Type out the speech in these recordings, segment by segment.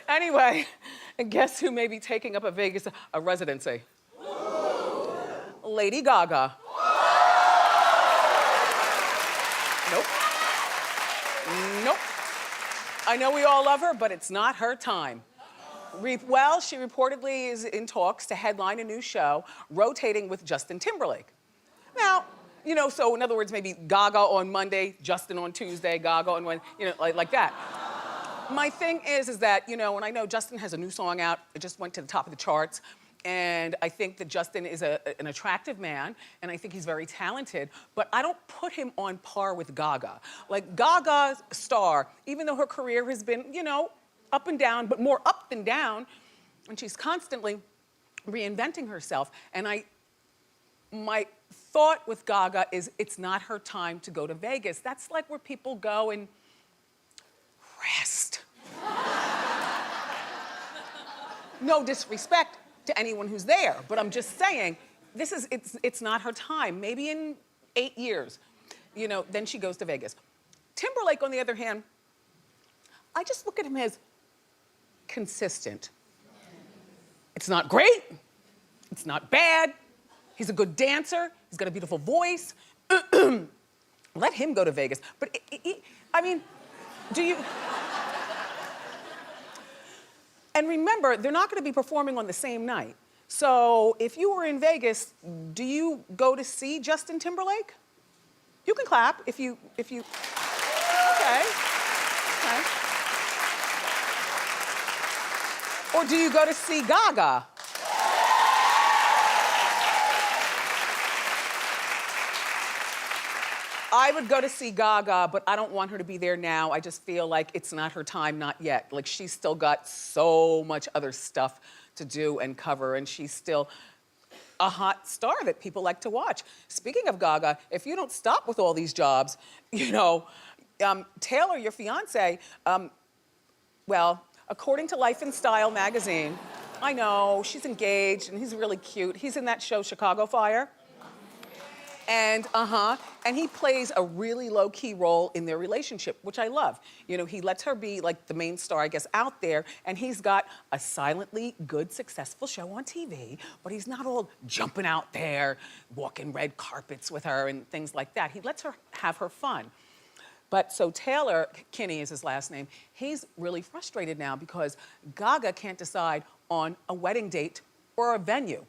Anyway, and guess who may be taking up a residency? Lady Gaga. Nope. Nope. I know we all love her, but it's not her time. Well, she reportedly is in talks to headline a new show, rotating with Justin Timberlake. Now, you know, so in other words, maybe Gaga on Monday, Justin on Tuesday, Gaga on Wednesday, you know, like that. My thing is that, you know, and I know Justin has a new song out, it just went to the top of the charts, and I think that Justin is an attractive man, and I think he's very talented, but I don't put him on par with Gaga. Like, Gaga's star, even though her career has been, you know, up and down, but more up than down, and she's constantly reinventing herself, and my thought with Gaga is it's not her time to go to Vegas. That's like where people go and rest. No disrespect to anyone who's there, but I'm just saying, it's not her time. Maybe in 8 years, you know, then she goes to Vegas. Timberlake, on the other hand, I just look at him as consistent. It's not great, it's not bad, he's a good dancer, he's got a beautiful voice. Let him go to Vegas. But I mean, do you... And remember, they're not gonna be performing on the same night. So if you were in Vegas, do you go to see Justin Timberlake? You can clap if you... Okay. Okay. Or do you go to see Gaga? I would go to see Gaga, but I don't want her to be there now. I just feel like it's not her time, not yet. Like, she's still got so much other stuff to do and cover, and she's still a hot star that people like to watch. Speaking of Gaga, if you don't stop with all these jobs, you know, Taylor, your fiance, well, according to Life and Style magazine, I know, she's engaged and he's really cute. He's in that show, Chicago Fire. And he plays a really low-key role in their relationship, which I love. You know, he lets her be like the main star, I guess, out there, and he's got a silently good, successful show on TV, but he's not all jumping out there, walking red carpets with her and things like that. He lets her have her fun. But so Taylor, Kinney is his last name, he's really frustrated now because Gaga can't decide on a wedding date or a venue.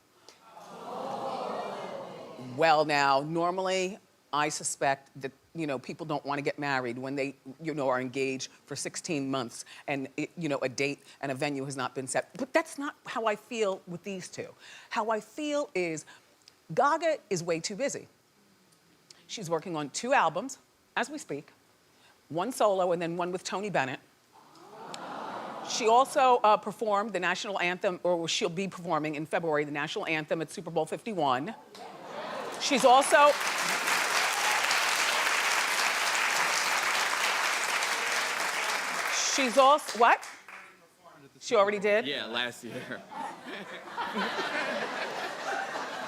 Well, now, normally, I suspect that, you know, people don't want to get married when they, you know, are engaged for 16 months and, you know, a date and a venue has not been set. But that's not how I feel with these two. How I feel is Gaga is way too busy. She's working on 2 albums, as we speak, 1 solo and then 1 with Tony Bennett. She also performed the national anthem, or she'll be performing in February, the national anthem at Super Bowl 51. She's also... She's also... What? She already did? Yeah, last year.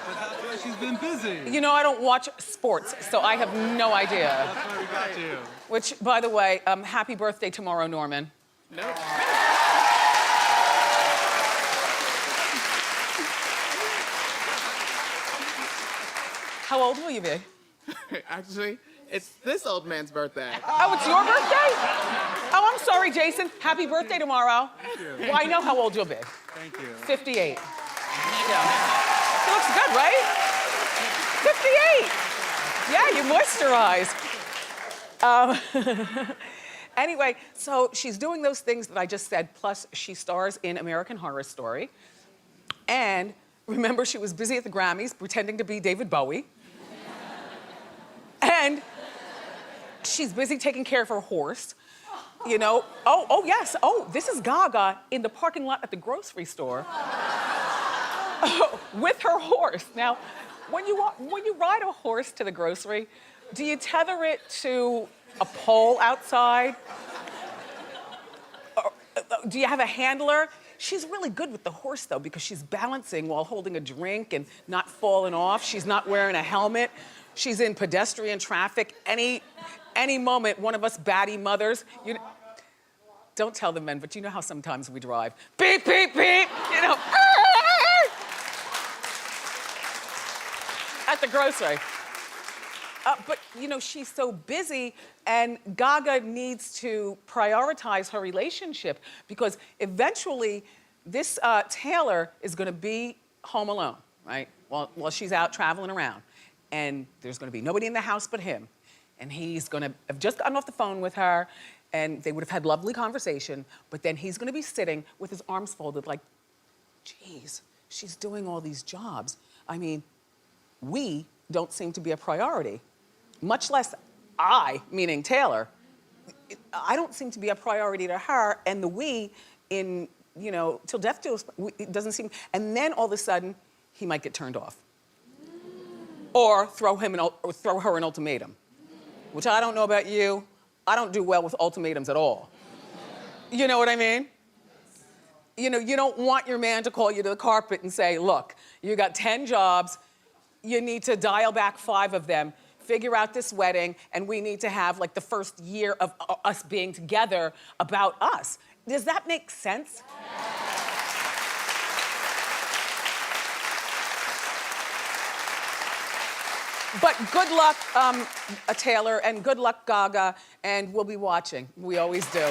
But she's been busy. You know, I don't watch sports, so I have no idea. That's why we got you. Which, by the way, happy birthday tomorrow, Norman. No. How old will you be? Actually, it's this old man's birthday. Oh, it's your birthday? Oh, I'm sorry, Jason. Happy birthday tomorrow. Thank you. Well, I know how old you'll be. Thank you. 58. Yeah. He looks good, right? 58. Yeah, you moisturize. Anyway, so she's doing those things that I just said, plus she stars in American Horror Story. And remember, she was busy at the Grammys pretending to be David Bowie. And she's busy taking care of her horse. You know, oh yes, this is Gaga in the parking lot at the grocery store with her horse. Now, when you ride a horse to the grocery, do you tether it to a pole outside? Or, do you have a handler? She's really good with the horse, though, because she's balancing while holding a drink and not falling off. She's not wearing a helmet. She's in pedestrian traffic. Any moment, one of us batty mothers, don't tell the men, but you know how sometimes we drive. Beep, beep, beep, you know. At the grocery. But you know, she's so busy, and Gaga needs to prioritize her relationship because eventually this Taylor is gonna be home alone, right? While she's out traveling around. And there's gonna be nobody in the house but him. And he's gonna have just gotten off the phone with her, and they would have had lovely conversation, but then he's gonna be sitting with his arms folded like, geez, she's doing all these jobs. I mean, we don't seem to be a priority. Much less I, meaning Taylor, I don't seem to be a priority to her, and the we in, you know, till death do us, it doesn't seem, and then all of a sudden, he might get turned off. Or throw her an ultimatum, which I don't know about you, I don't do well with ultimatums at all. You know what I mean? You know, you don't want your man to call you to the carpet and say, look, you got 10 jobs, you need to dial back 5 of them, figure out this wedding, and we need to have like the first year of us being together about us. Does that make sense? But good luck, Taylor, and good luck, Gaga, and we'll be watching. We always do.